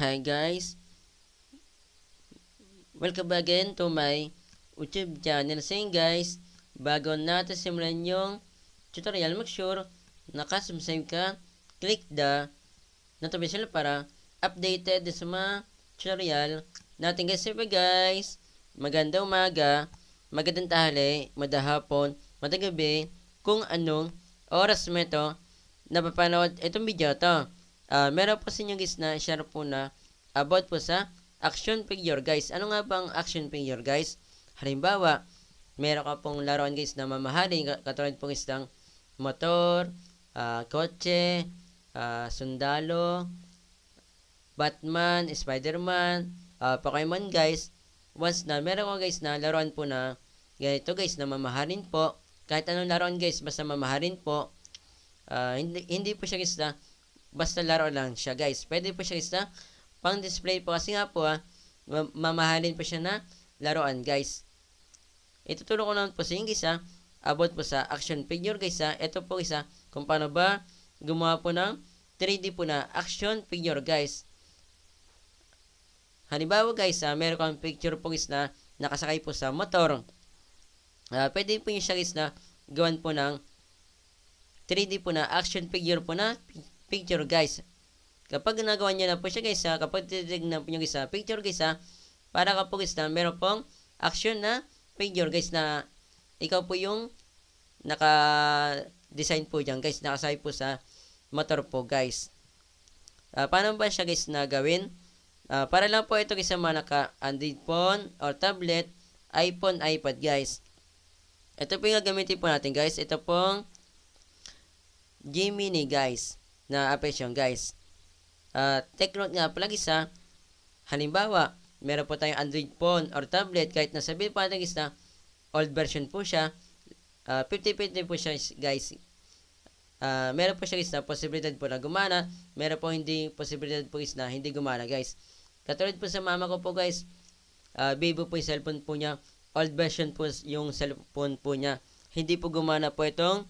Hi guys, welcome again to my YouTube channel. So yun guys, bago natin simulan yung tutorial, make sure nakasubscribe ka, click the notification para updated sa mga tutorial natin guys. So guys, magandang umaga, magandang tanghali, madahapon, madagabi, kung anong oras mo ito napapanood itong video to. Meron po sa inyo guys na share po na about po sa action figure guys. Ano nga bang action figure guys? Halimbawa, meron ka pong laruan guys na mamahalin, katulad po guys ng motor, kotse, sundalo, Batman, Spider-Man, Pokemon guys. Once na meron ko guys na laruan po na ganito guys na mamahalin po, kahit anong laruan guys basta mamahalin po, hindi po siya guys na basta laro lang siya guys. Pwede po siya guys na pang display po kasi nga po mamahalin po siya na laruan guys. Ituturo ko naman po sa inyo guys about po sa action figure guys Ito po guys kung paano ba gumawa po ng 3D po na action figure guys. Halimbawa guys meron kang picture po guys na nakasakay po sa motor. Pwede po nyo siya guys na gawan po ng 3D po na action figure po na picture guys. Kapag nagawa nyo na po siya guys kapag titignan po nyo guys picture guys para ka po guys na meron pong action na figure guys na ikaw po yung naka-design po dyan guys, nakasakay po sa motor po guys. Paano ba siya guys na gawin? Para lang po ito guys sa mga naka-Android phone or tablet, iPhone, iPad guys. Ito po yung gagamitin po natin guys. Ito pong Gemini guys na application guys. Take note nga pala guys halimbawa, meron po tayong Android phone or tablet, kahit nasabihin po natin guys na old version po siya, 50-50 po siya guys. Meron po siya guys na posibilidad po na gumana, meron po hindi posibilidad po guys na hindi gumana guys. Katulad po sa mama ko po guys, Vivo po yung cellphone po niya, old version po yung cellphone po niya, hindi po gumana po itong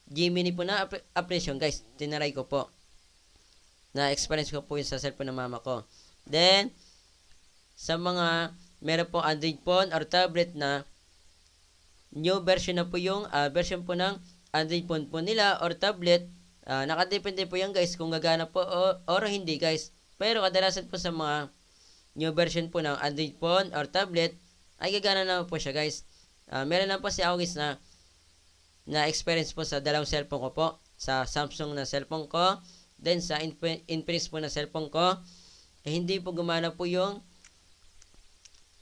Gemini po na application guys. Tinaray ko po, na experience ko po yung sa cellphone ng mama ko. Then sa mga meron po Android phone or tablet na new version na po yung version po ng Android phone po nila or tablet, nakadepende po yan guys kung gagana po or hindi guys. Pero kadalasan po sa mga new version po ng Android phone or tablet ay gagana na po siya guys. Meron na po si ako guys na experience po sa dalawang cellphone ko po, sa Samsung na cellphone ko, then sa Infinix po na cellphone ko, hindi po gumana po yung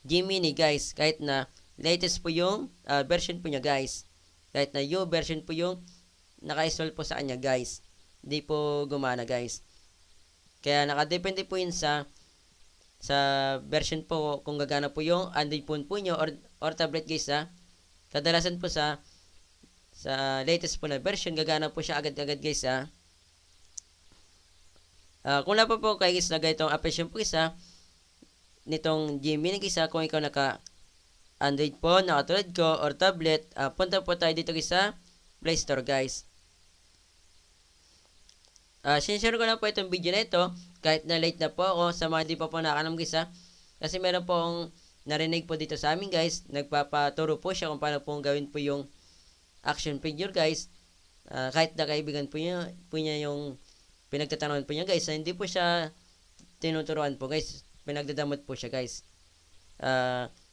Gemini guys, kahit na latest po yung version po niya guys, kahit na new version po yung naka-install po sa kanya guys, hindi po gumana guys. Kaya nakadepende po yun sa version po kung gagana po yung Android phone po nyo or tablet guys kadalasan po sa latest po na version gagana po siya agad-agad guys kung wala pa po kayo guys na ganitong application po guys nitong Gemini guys kung ikaw naka Android phone na katulad ko or tablet, punta po tayo dito guys sa Play Store guys. Sinishare ko na po itong video na ito kahit na late na po ako sa mga di pa po nakakanam guys kasi meron pong narinig po dito sa amin guys, nagpapaturo po siya kung paano po gawin po yung action figure guys. Kahit na kaibigan po niya yung pinagtatanungan po niya guys, hindi po siya tinuturuan po guys, pinagdadamot po siya guys.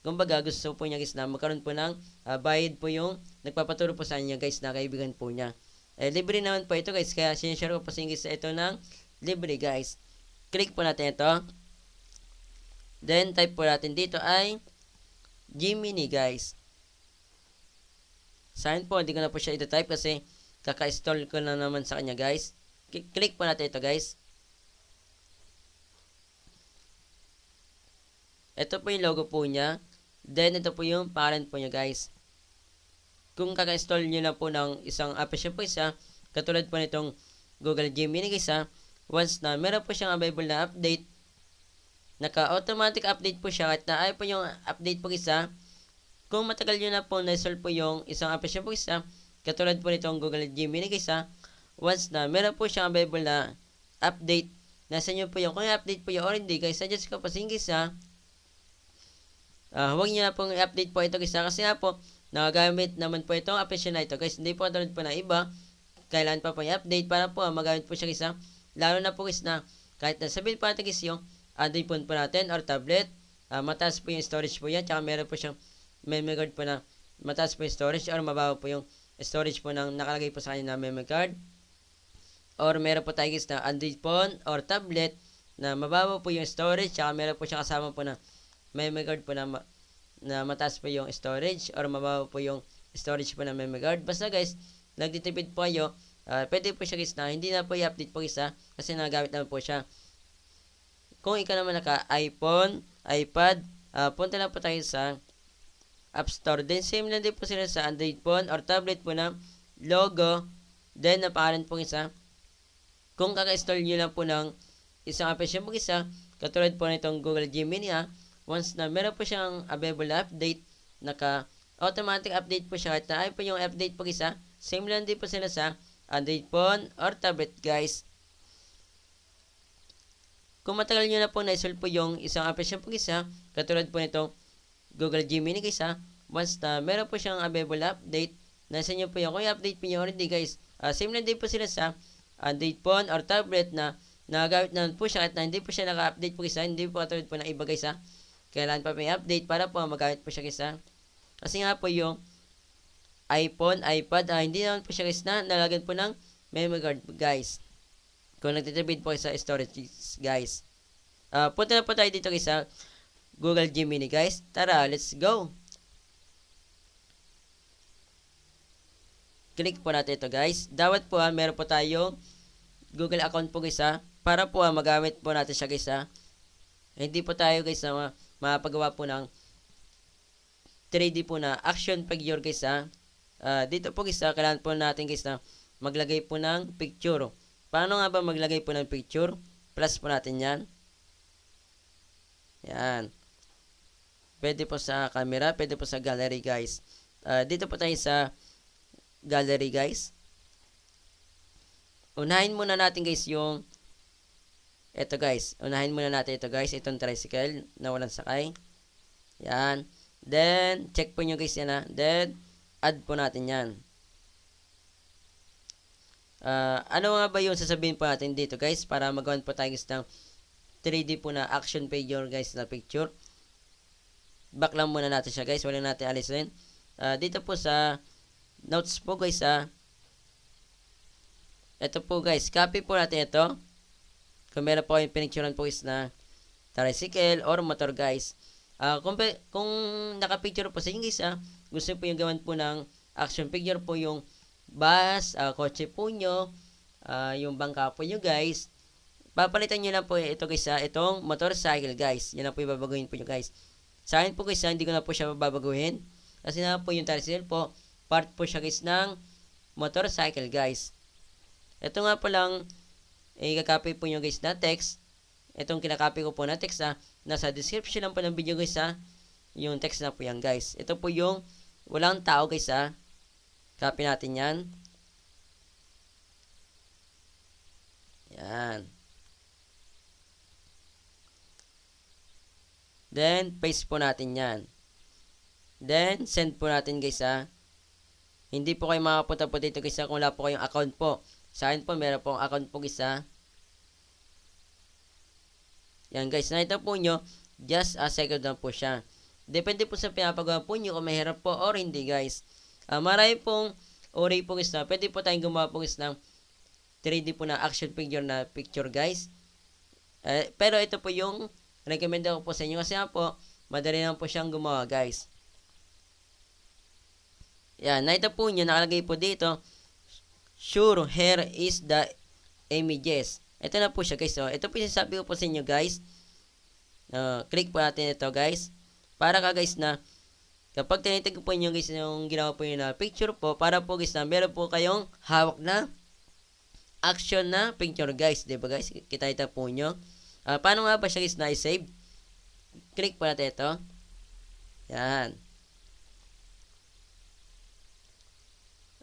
Kumbaga gusto po niya guys na magkaroon po ng bayad po yung nagpapaturo po sa kanya guys na kaibigan po niya. Libre naman po ito guys, kaya sinishare ko po sa inyo guys ito ng libre guys. Click po natin ito, then type po natin dito ay Gemini guys. Sa akin po hindi ko na po siya ito-type kasi kaka-install ko na naman sa kanya guys. Click po natin ito guys. Ito po yung logo po niya. Then ito po yung pangalan po niya guys. Kung kaka-install nyo na po ng isang application po katulad po nitong Google Gemini guys once na meron po siyang available na update, naka-automatic update po siya kahit na ayaw po yung update po guys kung matagal nyo na po na-install po yung isang application po guys katulad po nitong Google Gemini guys once na meron po siyang available na update, nasa inyo po yung kung i-update po yung or hindi guys. Suggest ko po guys huwag niyo na pong i-update po ito guys kasi nga po nagagamit naman po itong application na ito guys. Hindi po katulad po na iba, kailan pa po i-update para po magamit po siya guys lalo na po guys na kahit na sabihin po natin guys yung Android phone po natin or tablet, mataas po yung storage po yan, tsaka meron po siyang memory card po na mataas po yung storage or mababa po yung storage po ng nakalagay po sa kanya na memory card. Or meron po tayo guys na Android phone or tablet na mababa po yung storage, tsaka meron po siyang kasama po na memory card po na mataas po yung storage or mababa po yung storage po ng memory card. Basta guys, nagtitipid po kayo, pwede po siya guys na hindi na po i-update po guys kasi nagagamit naman po siya. Kung ikaw naman naka iPhone, iPad, punta lang po tayo sa App Store. Then same lang din po sila sa Android phone or tablet po na logo. Then napangalan po isa. Kung kaka-install nyo lang po ng isang application po isa, katulad po nitong Google Gemini once na meron po siyang available na update, naka-automatic update po siya. At na po yung update po isa, same lang din po sila sa Android phone or tablet guys. Kung matagal nyo na po na-install po yung isang application po isa, katulad po nitong Google Gemini guys once na meron po siyang available na update, nasa inyo po yung kung i-update po nyo already guys. Same lang din po sila sa Android phone or tablet na nagagamit naman po siya at na hindi po siya naka-update po isa, hindi po katulad po ng iba guys kailangan pa may update para po magamit po siya guys kasi nga po yung iPhone, iPad, hindi naman po siya guys na nalagyan po ng memory card guys kung nagtitipid po sa storage guys. Punta na po tayo dito guys Google Gemini guys. Tara, let's go. Click po natin ito guys. Dapat po meron po tayong Google account po guys para po magamit po natin siya guys Hindi po tayo guys na mapagawa po ng 3D po na action figure guys dito po guys kailangan po natin guys na maglagay po ng picture. Paano nga ba maglagay po ng picture? Plus po natin yan. Yan. Pwede po sa camera, pwede po sa gallery guys. Dito po tayo sa gallery guys. Unahin muna natin guys yung ito guys. Unahin muna natin ito guys. Itong tricycle na walang sakay. Yan. Then, check po nyo guys yan Then, add po natin yan. Ano nga ba yung sasabihin po natin dito guys para magawan po tayo guys ng 3D po na action figure guys na picture. Back lang muna natin siya guys. Wala natin alisin. Dito po sa notes po guys ito po guys, copy po natin ito. Kung meron po kayong pinicturean po guys na tricycle or motor guys. Kung nakapicture po sa inyo guys gusto po yung gawan po ng action figure po yung bus, kotse po nyo, yung bangka po nyo guys. Papalitan nyo lang po ito guys itong motorcycle guys. Yan lang po yung babaguhin po nyo guys. Sa akin po guys hindi ko na po siya babaguhin. Kasi na po yung tricycle po, part po siya guys ng motorcycle guys. Ito nga po lang, i-copy po nyo guys na text. Itong kinakopy ko po na text nasa description lang po ng video guys yung text na po yan guys. Ito po yung walang tao guys copy natin yan. Yan. Then, paste po natin yan. Then, send po natin guys Hindi po kayo makapunta po dito guys kung wala po kayong account po. Sa akin po, meron pong account po guys Yan guys, nakita po nyo, just a second lang po siya. Depende po sa pinapagawa po nyo kung mahirap po or hindi guys. Marami pong uri po guys pwede po tayong gumawa po guys ng 3D po na action figure na picture guys. Pero ito po yung recommend ko po sa inyo kasi po, madali lang po siyang gumawa guys. Yan, nakita po nyo, nakalagay po dito, sure, here is the images. Ito na po siya guys. Ito po yung sabi ko po sa inyo guys. Click po natin ito guys. Para ka guys na kapag tinitig po nyo guys yung ginawa po yun na picture po, para po guys na meron po kayong hawak na action na picture guys. Diba guys? Kita po nyo. Paano nga ba siya guys na i-save? Click po natin ito. Yan.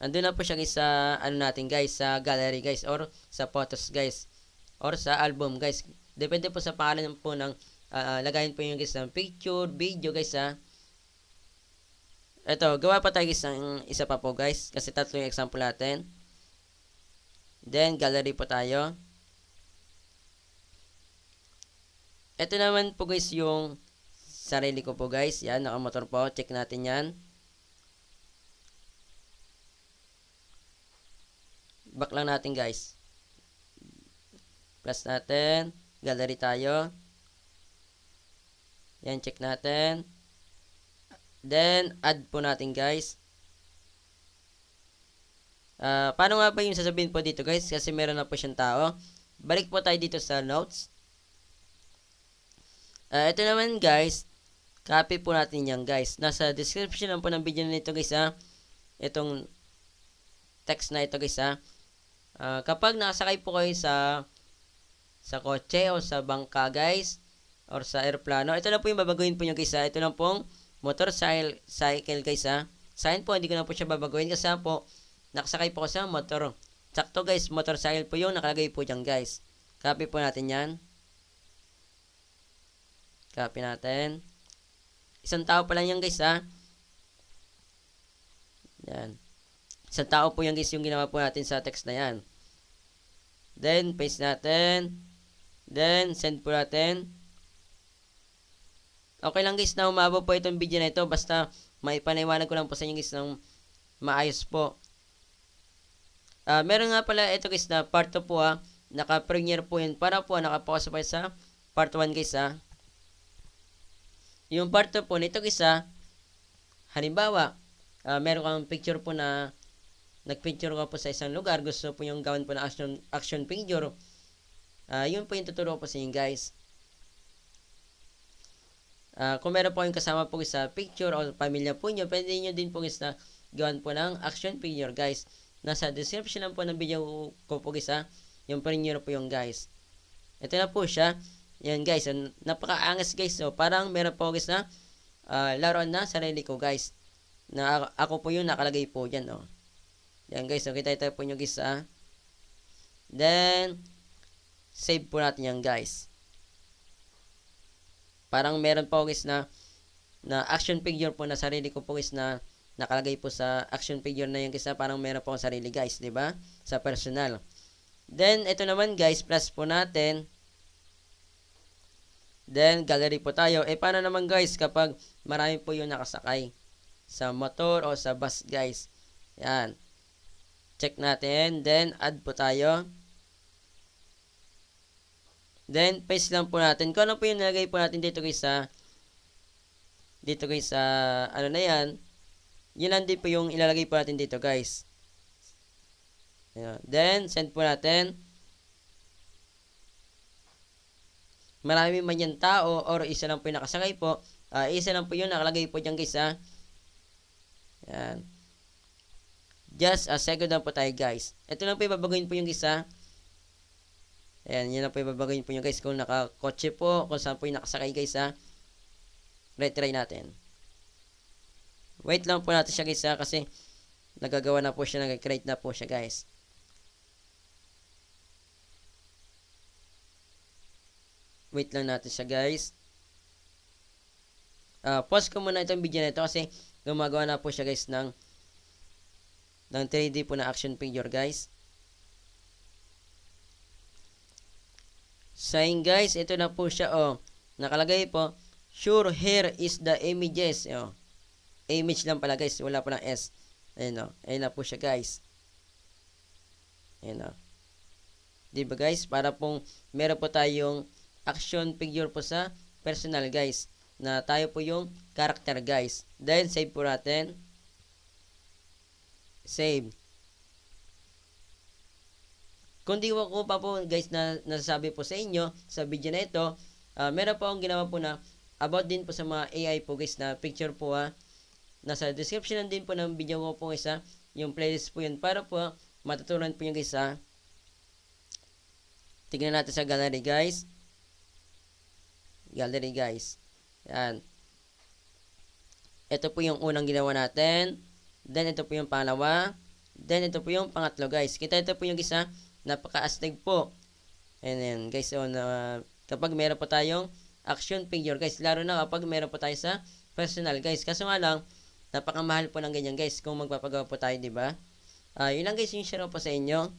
Andun na po siya guys sa ano natin guys, sa gallery guys or sa photos guys. or sa album guys. Depende po sa pangalan po ng lagayin po yung guys ng picture, video guys ha. Ito, gawa pa tayo guys ng isa pa po guys. Kasi tatlo yung example natin. Then, gallery po tayo. Ito naman po guys yung sarili ko po guys. Yan, nakamotor po. Check natin yan. Back lang natin guys. Plus natin. Gallery tayo. Yan, check natin. Then, add po natin guys. Paano nga ba yung sasabihin po dito guys? Kasi meron na po siyang tao. Balik po tayo dito sa notes. Ito naman guys, copy po natin yan guys. Nasa description lang po ng video nito guys ha. Itong text na ito guys ha. Kapag nakasakay po kayo sa kotse o sa bangka guys, or sa aeroplano, ito na po yung babaguhin po nyo guys ha. Ito lang pong motorcycle guys ha. Sa akin po, hindi ko na po siya babaguhin kasi po, nakasakay po ko sa motor. Sakto guys, motorcycle po yung nakalagay po dyan guys. Copy po natin yan. Copy natin. Isang tao pa lang yan guys ha. Yan. Isang tao po yan guys yung ginawa po natin sa text na yan. Then, paste natin. Then, send po natin. Okay lang guys na umabot po itong video na ito. Basta maipaniwanag ko lang po sa inyo guys ng maayos po. Meron nga pala ito guys na part 2 po ha. Naka-premiere po yun. Para po nakapokus pa sa part 1 guys ha. Yung part 2 po nito guys ha. Halimbawa, meron kang picture po na nagpicture ka po sa isang lugar. Gusto po yung gawin po na action picture. Yun po yung tuturo po sa inyo guys. Kung meron po yung kasama po sa picture o pamilya po nyo, pwede nyo din po guys na gawan po ng action figure guys. Nasa description lang po ng video ko po guys ha. Yung premiere po yung guys. Ito na po siya. Yan guys. Napaka-angas guys. So, parang meron po guys na laruan na sarili ko guys. Na ako po yung nakalagay po dyan. Oh. Yan guys. So, kita po nyo guys ha. Then, save po natin yan guys. Parang meron po guys na action figure po na sarili ko po guys na nakalagay po sa action figure na yung guys na parang meron po akong sarili guys, 'di ba? Sa personal. Then ito naman guys, plus po natin. Then gallery po tayo. Paano naman guys kapag marami po yung nakasakay sa motor o sa bus guys? Yan. Check natin. Then add po tayo. Then, paste lang po natin. Kung ano po yung nilagay po natin dito guys sa ano na yan. Yun lang din po yung ilalagay po natin dito guys. Ayan. Then, send po natin. Marami man yan tao or isa lang po yung nakasakay po. Isa lang po yung nakalagay po dyan guys ha. Ayan. Just a second lang po tayo guys. Ito lang po yung babaguhin po yung guys ha. Ayan, yun na po ibabagay po nyo guys kung nakakotse po, kung saan po yung nakasakay guys ha. Retry natin. Wait lang po natin siya guys ha, kasi nagagawa na po siya, nag-create na po siya guys. Wait lang natin siya guys. Pause ko muna itong video na ito kasi gumagawa na po siya guys ng 3D po na action figure guys. Saying guys, ito na po siya oh. Nakalagay po, sure here is the images. Oh. Image lang pala guys, wala pa ng S. Ayun oh. Ayun na po siya guys. Ayun oh. Diba guys, para pong meron po tayong action figure po sa personal guys. Na tayo po yung character guys. Then save po natin. Save. Kung di ko pa po guys na nasasabi po sa inyo sa video na ito, meron po akong ginawa po na about din po sa mga AI po guys na picture po ha. Nasa description din po ng video ko po guys ha. Yung playlist po yun para po matutunan po yung guys ha. Tignan natin sa gallery guys. Gallery guys. Yan. Ito po yung unang ginawa natin. Then ito po yung pangalawa. Then ito po yung pangatlo guys. Kita ito po yung guys ha. Napaka-astig po. And then guys, kapag meron po tayong action figure guys, lalo na kapag meron po tayo sa personal guys. Kaso nga lang, napakamahal po ng ganyan guys kung magpapagawa po tayo, di ba? Yun lang guys yung share po sa inyo.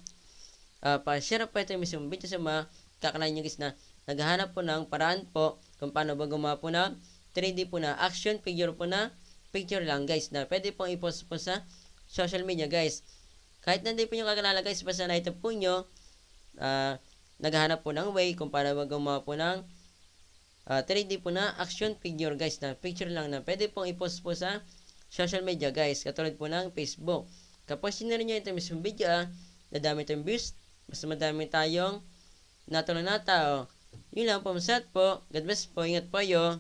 Pa-share po ito yung video sa mga kakalain nyo guys na naghahanap po ng paraan po kung paano ba gumawa po ng 3D po na action figure po na picture lang guys na pwede pong i-post po sa social media guys. Kahit hindi po nyo kakalala guys, basta na ito po nyo, naghahanap po ng way kung paano ba gumawa po ng 3D po na action figure guys na picture lang na pwede pong i-post po sa social media guys, katulad po ng Facebook. Kapag sinari nyo ito mismo video, nadami itong views, mas madami tayong natulong na tao. Yun lang po, masat po. God bless po, ingat po kayo.